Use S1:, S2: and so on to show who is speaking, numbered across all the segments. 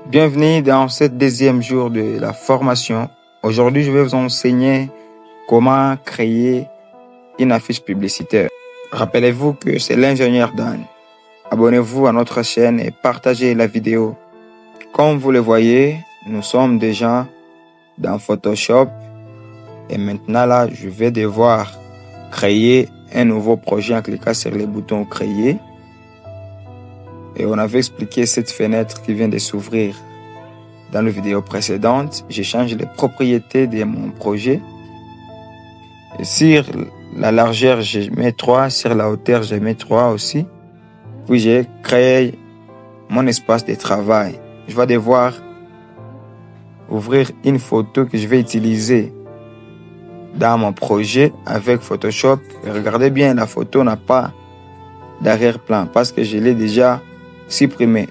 S1: Bienvenue dans ce deuxième jour de la formation. Aujourd'hui, je vais vous enseigner comment créer une affiche publicitaire. Rappelez-vous que c'est l'ingénieur Dan. Abonnez-vous à notre chaîne et partagez la vidéo. Comme vous le voyez, nous sommes déjà dans Photoshop et maintenant là, je vais devoir créer un nouveau projet en cliquant sur le bouton créer. Et on avait expliqué cette fenêtre qui vient de s'ouvrir dans la vidéo précédente. Je change les propriétés de mon projet. Et sur la largeur, je mets 3. Sur la hauteur, je mets 3 aussi. Puis j'ai créé mon espace de travail. Je vais devoir ouvrir une photo que je vais utiliser dans mon projet avec Photoshop. Et regardez bien, la photo n'a pas d'arrière-plan parce que je l'ai déjà supprimé.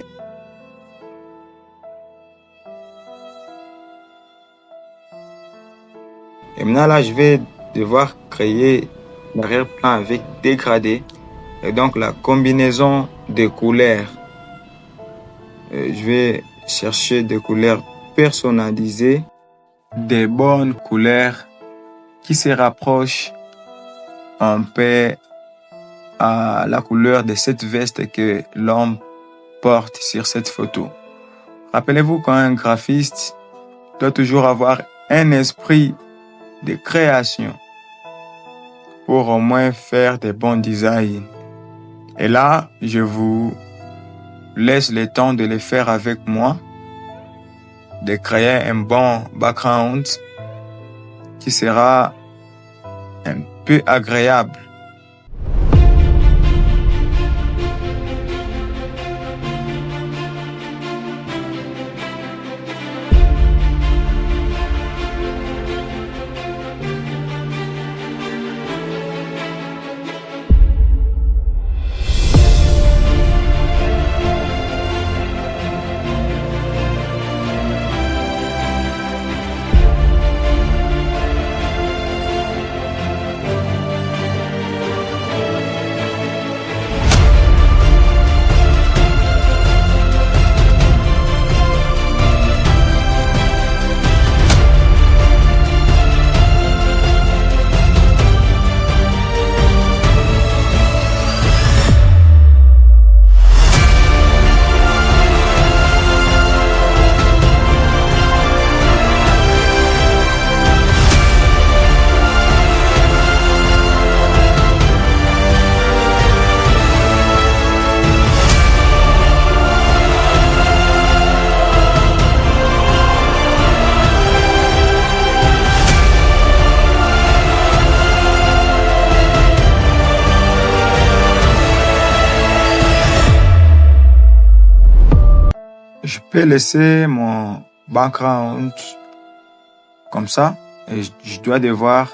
S1: Et maintenant là, je vais devoir créer l'arrière-plan avec dégradé. Et donc la combinaison de couleurs. Je vais chercher des couleurs personnalisées, des bonnes couleurs qui se rapprochent un peu à la couleur de cette veste que l'homme porte sur cette photo. Rappelez-vous qu'un graphiste doit toujours avoir un esprit de création pour au moins faire des bons designs. Et là, je vous laisse le temps de le faire avec moi, de créer un bon background qui sera un peu agréable. Je peux laisser mon background comme ça et je dois devoir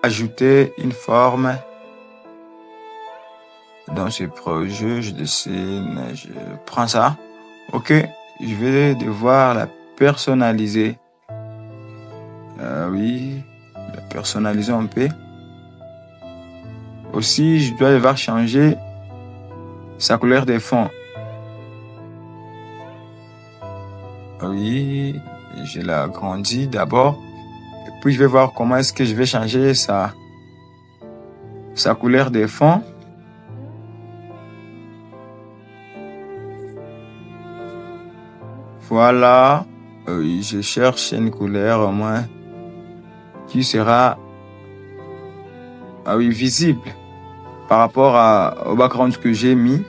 S1: ajouter une forme dans ce projet. Je dessine, je prends ça. Ok, je vais devoir la personnaliser. Oui, la personnaliser un peu. Aussi, je dois devoir changer sa couleur de fond. Oui, je l'agrandis d'abord. Et puis, je vais voir comment est-ce que je vais changer sa couleur de fond. Voilà. Je cherche une couleur au moins qui sera visible par rapport au background que j'ai mis.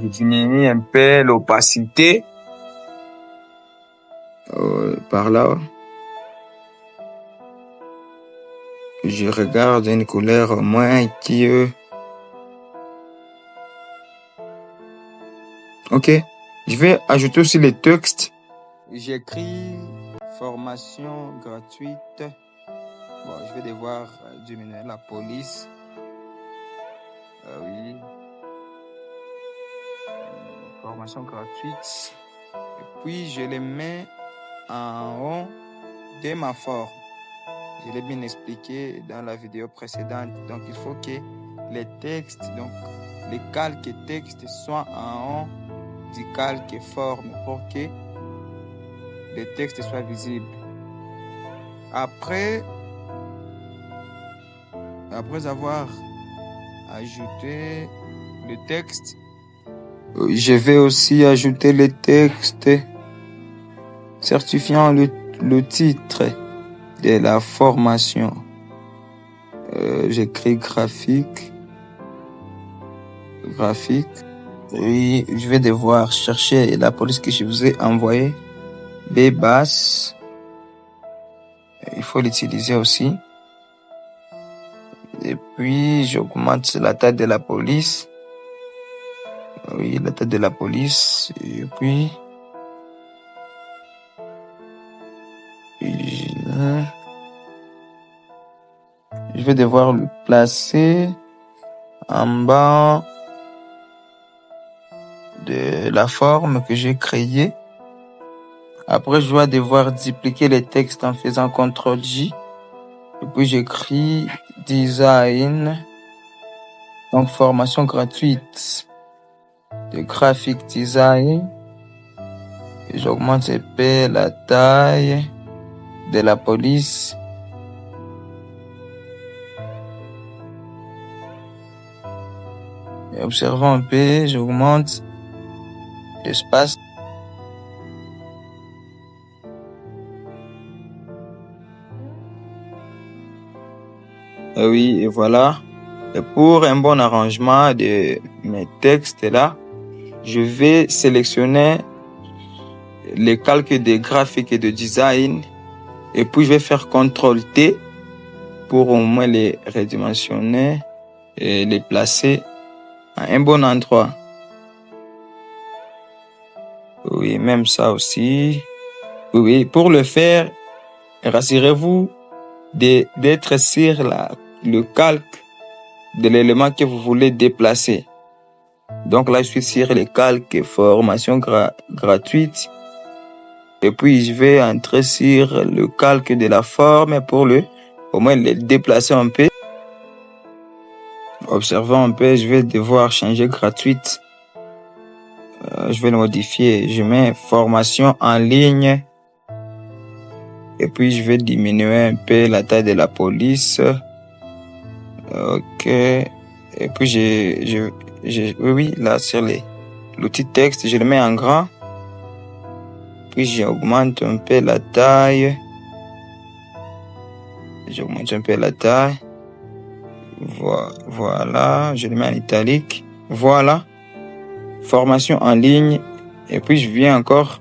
S1: Je diminue un peu l'opacité. Par là, je regarde une couleur au moins qui ok, je vais ajouter aussi les textes. J'écris formation gratuite. Bon, je vais devoir diminuer la police. Oui. Formation gratuite. Et puis je les mets en haut de ma forme. Je l'ai bien expliqué dans la vidéo précédente. Donc, il faut que les textes, donc les calques textes soient en haut du calque et forme pour que le texte soit visible. Après avoir ajouté le texte, je vais aussi ajouter le texte certifiant le titre de la formation. J'écris graphique. Oui, je vais devoir chercher la police que je vous ai envoyée. B basse. Il faut l'utiliser aussi. Et puis, j'augmente la taille de la police. Oui, la taille de la police. Et puis, je vais devoir le placer en bas de la forme que j'ai créée. Après, je vais devoir dupliquer les textes en faisant CTRL-J. Et puis, j'écris design. Donc, formation gratuite de graphic design. Et j'augmente la taille de la police. Et observant un peu, j'augmente l'espace. Oui, et voilà. Et pour un bon arrangement de mes textes là, je vais sélectionner les calques de graphique et de design. Et puis, je vais faire CTRL-T pour au moins les redimensionner et les placer à un bon endroit. Oui, même ça aussi. Oui, pour le faire, rassurez-vous d'être sur le calque de l'élément que vous voulez déplacer. Donc là, je suis sur le calque formation gratuite. Et puis, je vais entrer sur le calque de la forme pour au moins le déplacer un peu. Observant un peu, je vais devoir changer gratuite. Je vais le modifier. Je mets formation en ligne. Et puis, je vais diminuer un peu la taille de la police. Ok. Et puis, oui, là, sur l'outil texte, je le mets en grand. Puis, j'augmente un peu la taille. Voilà. Je le mets en italique. Voilà. Formation en ligne. Et puis, je viens encore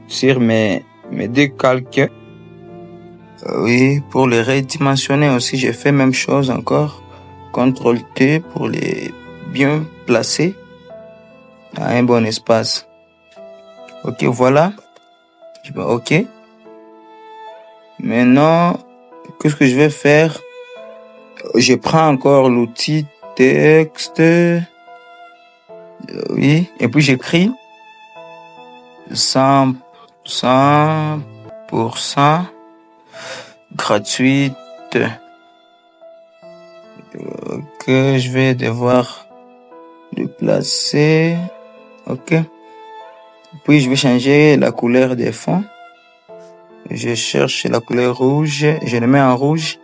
S1: sur mes deux calques. Oui, pour les redimensionner aussi, j'ai fait même chose encore. CTRL-T pour les bien placer à un bon espace. Ok, voilà. Ok. Maintenant, qu'est-ce que je vais faire? Je prends encore l'outil texte. Oui, et puis j'écris 100% gratuite. Ok, je vais devoir le placer. Ok. Puis je vais changer la couleur des fonds. Je cherche la couleur rouge. Je le mets en rouge.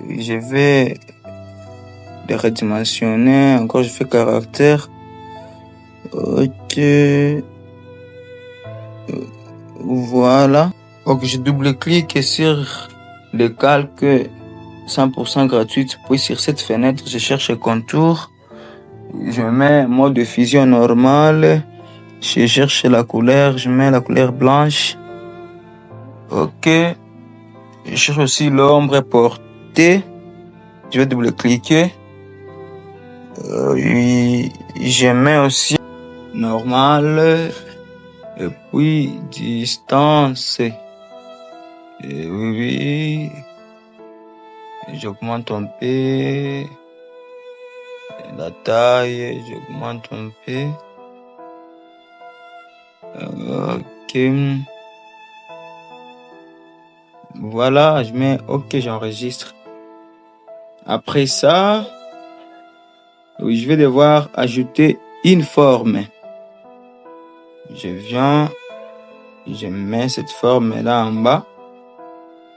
S1: Je vais le redimensionner. Encore, je fais caractère. Ok. Voilà. Ok, je double-clique sur le calque 100% gratuit. Puis sur cette fenêtre, je cherche le contour. Je mets mode de fusion normal. Je cherche la couleur. Je mets la couleur blanche. Ok. Je cherche aussi l'ombre portée. Je vais double-cliquer. Oui, je mets aussi normal. Et puis distance. Et oui. J'augmente un peu la taille. J'augmente un peu. Ok. Voilà, je mets OK, j'enregistre. Après ça, oui, je vais devoir ajouter une forme. Je viens, je mets cette forme là en bas.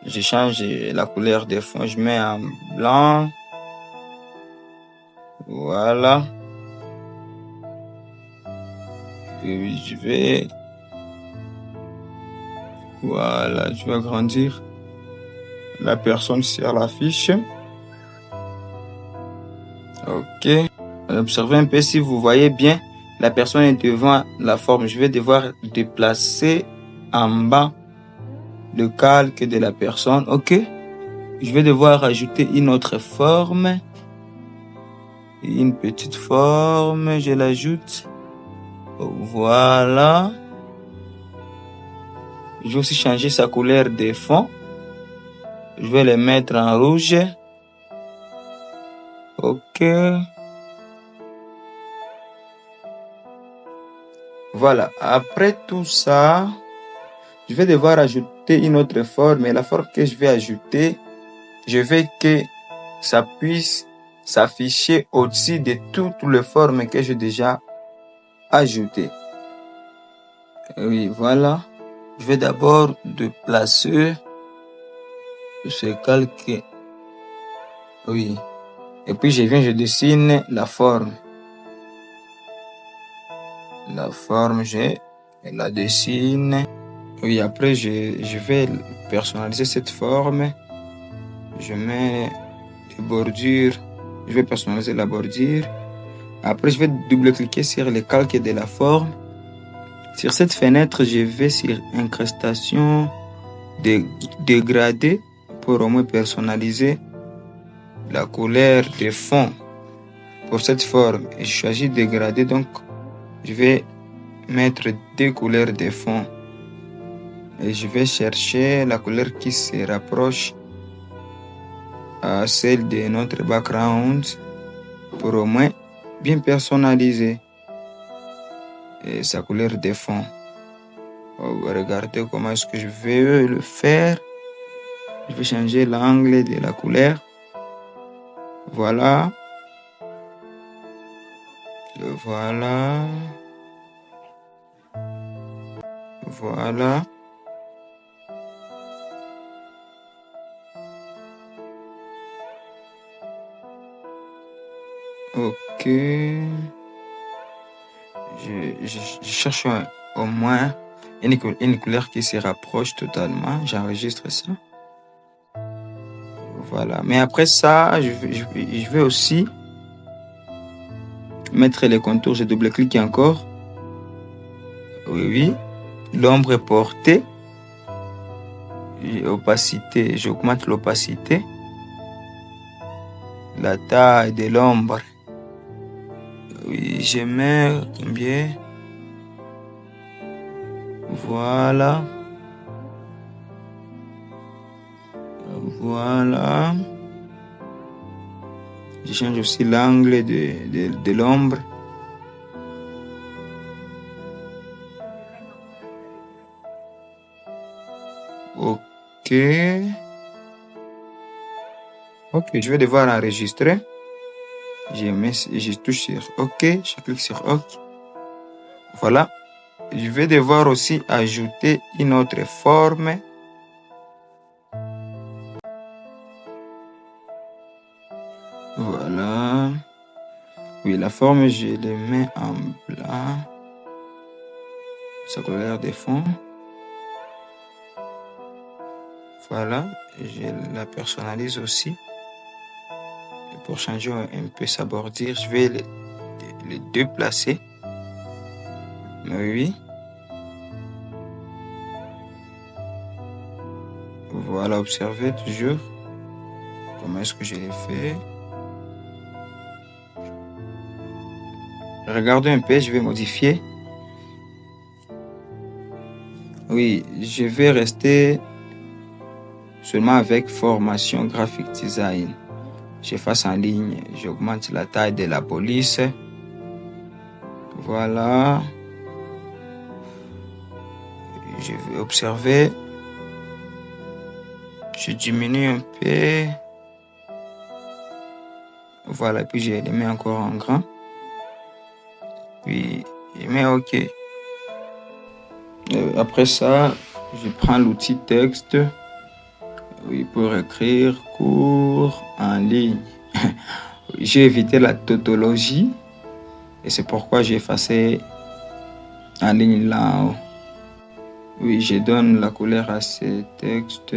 S1: Je change la couleur de fond, je mets en blanc. Voilà. Et je vais... Voilà, je vais agrandir la personne sur la fiche. Ok. Observez un peu si vous voyez bien. La personne est devant la forme. Je vais devoir déplacer en bas le calque de la personne. Ok. Je vais devoir ajouter une autre forme. Une petite forme. Je l'ajoute. Voilà. Je vais aussi changer sa couleur de fond. Je vais le mettre en rouge. Ok. Voilà. Après tout ça, je vais devoir ajouter une autre forme. Et la forme que je vais ajouter, je veux que ça puisse s'afficher au-dessus de toutes les formes que j'ai déjà ajoutées. Oui, voilà. Je vais d'abord déplacer ce calque. Oui. Et puis je dessine la forme. La forme, je la dessine. Oui, après je vais personnaliser cette forme. Je mets des bordures. Je vais personnaliser la bordure. Après, je vais double-cliquer sur le calque de la forme. Sur cette fenêtre, je vais sur incrustation, dégradé pour au moins personnaliser la couleur de fond pour cette forme. Et je choisis dégradé, donc je vais mettre deux couleurs de fond. Et je vais chercher la couleur qui se rapproche à celle de notre background pour au moins bien personnaliser sa couleur de fond. Regardez comment est-ce que je vais le faire. Je vais changer l'angle de la couleur. Voilà. Voilà. Voilà. Ok. Je cherche au moins une couleur qui se rapproche totalement. J'enregistre ça. Voilà. Mais après ça, je vais aussi mettre les contours. Je double-clique encore. Oui, oui. L'ombre est portée. Opacité. J'augmente l'opacité. La taille de l'ombre. Oui, je mets combien? Voilà. Voilà. Je change aussi l'angle de l'ombre. Ok. Ok, je vais devoir enregistrer. Je touche sur OK. Je clique sur OK. Voilà. Je vais devoir aussi ajouter une autre forme. Voilà. Oui, la forme, je le mets en blanc. Sa couleur de fond. Voilà. Je la personnalise aussi. Et pour changer un peu sa bordure, je vais les déplacer. Oui. Voilà, observez toujours comment est-ce que je l'ai fait. Regardez un peu, je vais modifier. Oui, je vais rester seulement avec formation graphic design. J'efface en ligne, j'augmente la taille de la police. Voilà. Je vais observer. Je diminue un peu. Voilà, puis je les mets encore en grand. Puis, je mets OK. Après ça, je prends l'outil texte, oui, pour écrire cours en ligne. J'ai évité la tautologie et c'est pourquoi j'ai effacé en ligne là-haut. Oui, je donne la couleur à ces textes.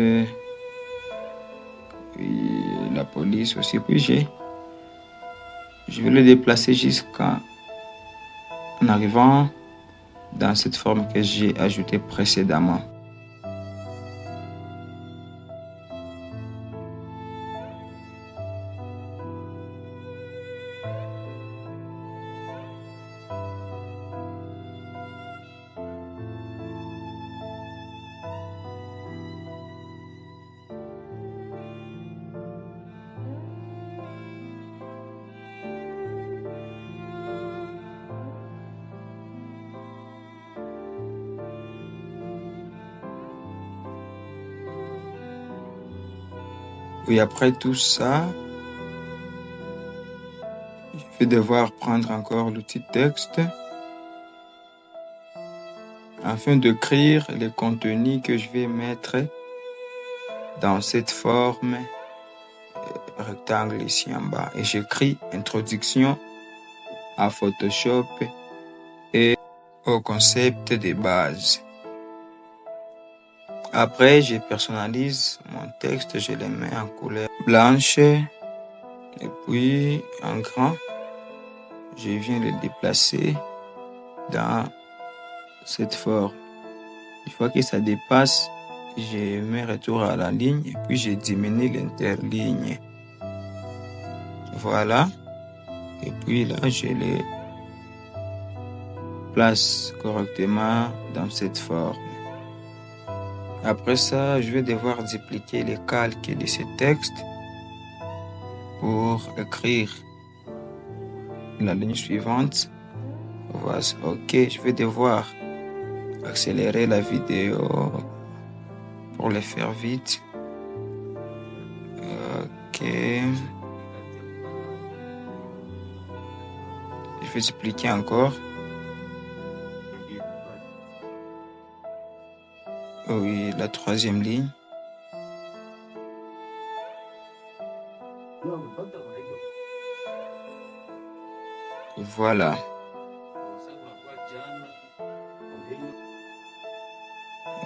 S1: Oui, la police aussi. Puis je vais le déplacer jusqu'en arrivant dans cette forme que j'ai ajoutée précédemment. Oui, après tout ça, je vais devoir prendre encore l'outil texte afin d'écrire les contenus que je vais mettre dans cette forme rectangle ici en bas. Et j'écris introduction à Photoshop et au concept de base. Après, je personnalise mon texte, je le mets en couleur blanche et puis en grand, je viens le déplacer dans cette forme. Une fois que ça dépasse, je mets retour à la ligne et puis je diminue l'interligne. Voilà. Et puis là, je les place correctement dans cette forme. Après ça, je vais devoir dupliquer les calques de ce texte pour écrire la ligne suivante. Voilà, OK, je vais devoir accélérer la vidéo pour le faire vite. OK. Je vais dupliquer encore. Oui, la troisième ligne. Voilà.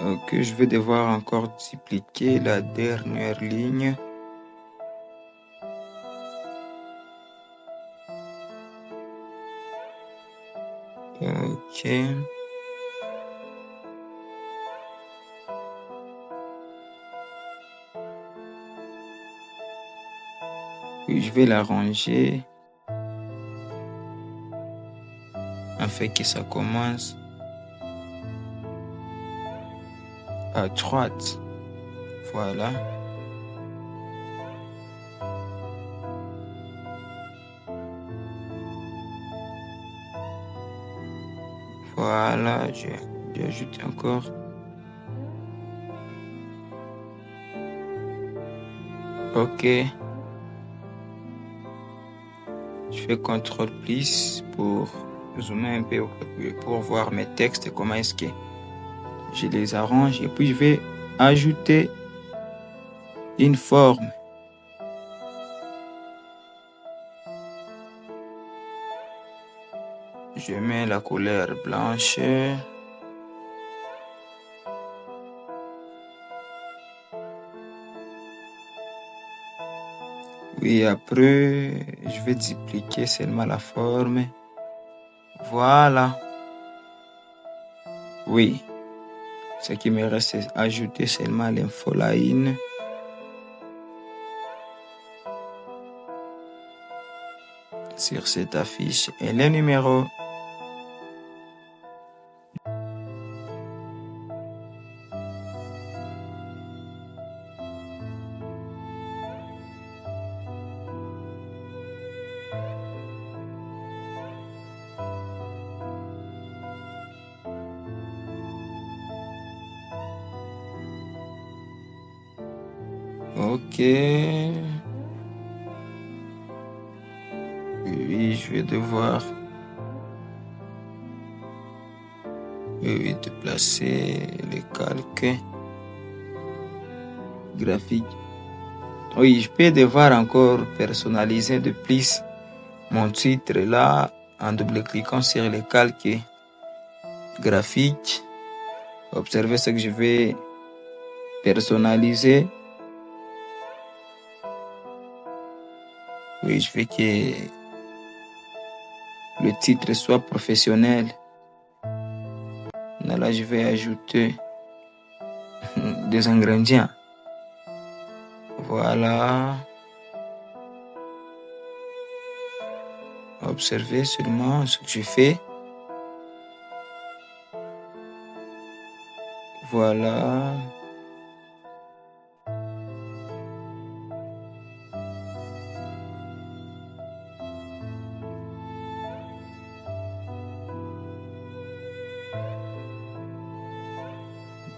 S1: Ok, je vais devoir encore dupliquer la dernière ligne. Ok. Puis je vais la ranger afin que ça commence à droite. Voilà. Voilà, j'ai ajouté encore. Ok. Je fais CTRL plus pour zoomer un peu pour voir mes textes, comment est-ce que je les arrange. Et puis je vais ajouter une forme. Je mets la couleur blanche. Oui, après, je vais dupliquer seulement la forme. Voilà. Oui. Ce qui me reste, c'est ajouter seulement l'infoline. Sur cette affiche et les numéros. Ok. Oui, je vais devoir Oui, déplacer les calques graphiques. Oui, je peux devoir encore personnaliser de plus mon titre là en double-cliquant sur les calques graphiques. Observez ce que je vais personnaliser. Oui, je veux que le titre soit professionnel. Là, je vais ajouter des ingrédients. Voilà. Observez seulement ce que je fais. Voilà.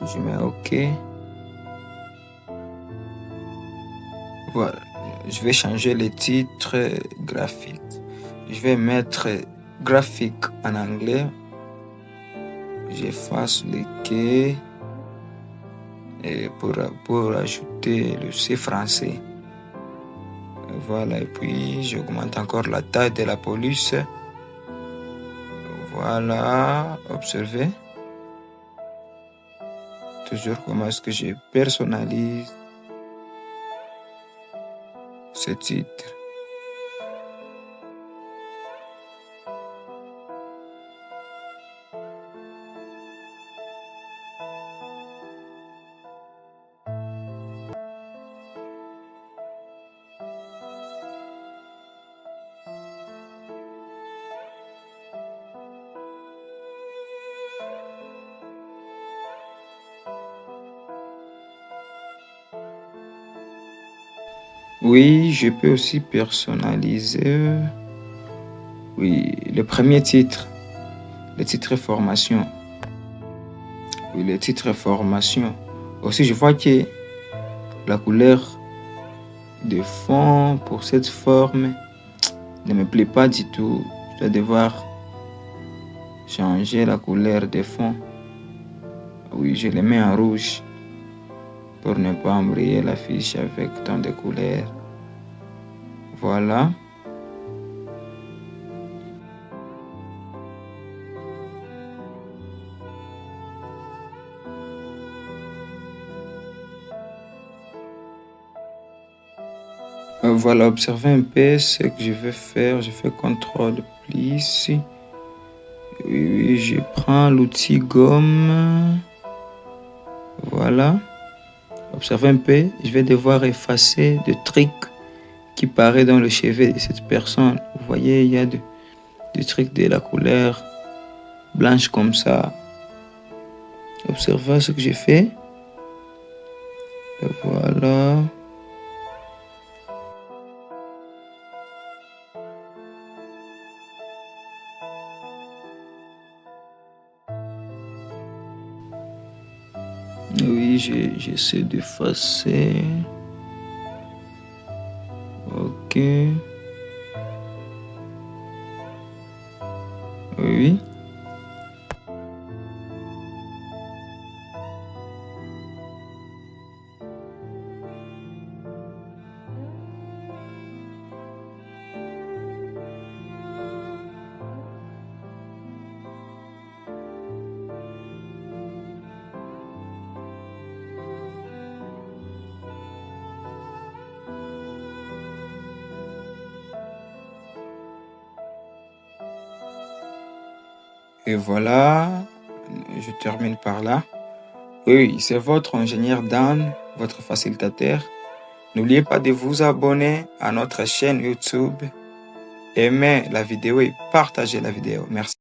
S1: Je mets OK. Voilà. Je vais changer les titres graphiques. Je vais mettre graphique en anglais. J'efface le quai et pour ajouter le C français. Voilà, et puis j'augmente encore la taille de la police. Voilà, observez. Toujours comment est-ce que je personnalise ce titre. Oui, je peux aussi personnaliser. Oui, le premier titre, le titre formation. Oui, le titre formation. Aussi, je vois que la couleur de fond pour cette forme ne me plaît pas du tout. Je dois devoir changer la couleur de fond. Oui, je le mets en rouge pour ne pas embrayer la fiche avec tant de couleurs. Voilà. Voilà, observez un peu ce que je vais faire. Je fais CTRL plus. Oui, je prends l'outil gomme. Voilà. Observez un peu. Je vais devoir effacer des trucs qui paraissent dans le chevet de cette personne. Vous voyez, il y a des trucs de la couleur blanche comme ça. Observez ce que j'ai fait. Et voilà. Oui, j'essaie d'effacer. Ok. Oui. Et voilà, je termine par là. Oui, c'est votre ingénieur Dan, votre facilitateur. N'oubliez pas de vous abonner à notre chaîne YouTube, aimer la vidéo et partager la vidéo. Merci.